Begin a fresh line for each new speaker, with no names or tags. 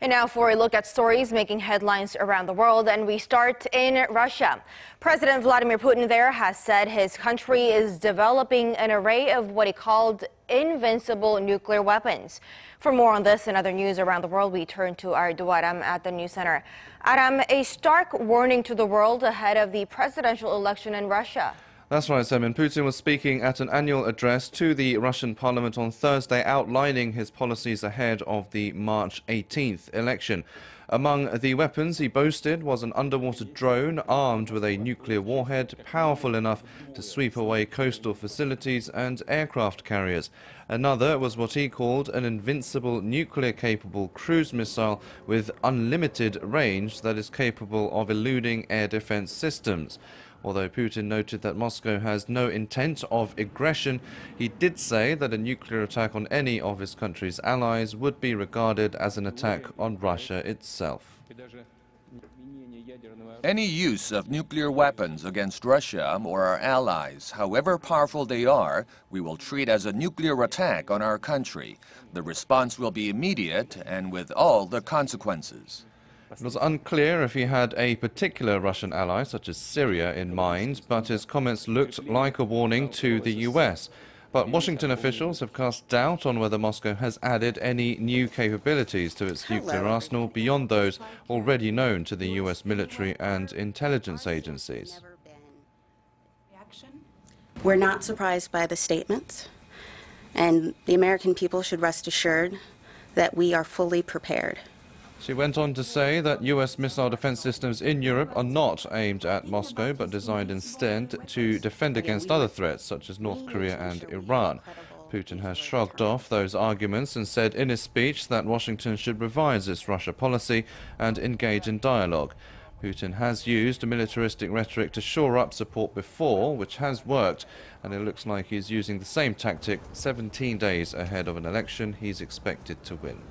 And now for a look at stories making headlines around the world, and we start in Russia. President Vladimir Putin there has said his country is developing an array of what he called invincible nuclear weapons. For more on this and other news around the world, we turn to our Ro Aram at the news center. Aram, a stark warning to the world ahead of the presidential election in Russia.
That's right, Semin. Putin was speaking at an annual address to the Russian parliament on Thursday, outlining his policies ahead of the March 18th election. Among the weapons he boasted was an underwater drone armed with a nuclear warhead powerful enough to sweep away coastal facilities and aircraft carriers. Another was what he called an invincible nuclear-capable cruise missile with unlimited range that is capable of eluding air defense systems. Although Putin noted that Moscow has no intent of aggression, he did say that a nuclear attack on any of his country's allies would be regarded as an attack on Russia itself.
Any use of nuclear weapons against Russia or our allies, however powerful they are, we will treat as a nuclear attack on our country. The response will be immediate and with all the consequences.
It was unclear if he had a particular Russian ally, such as Syria, in mind, but his comments looked like a warning to the US. But Washington officials have cast doubt on whether Moscow has added any new capabilities to its nuclear arsenal beyond those already known to the US military and intelligence agencies.
We're not surprised by the statements, and the American people should rest assured that we are fully prepared.
She went on to say that US missile defense systems in Europe are not aimed at Moscow, but designed instead to defend against other threats, such as North Korea and Iran. Putin has shrugged off those arguments and said in his speech that Washington should revise its Russia policy and engage in dialogue. Putin has used a militaristic rhetoric to shore up support before, which has worked, and it looks like he's using the same tactic 17 days ahead of an election he's expected to win.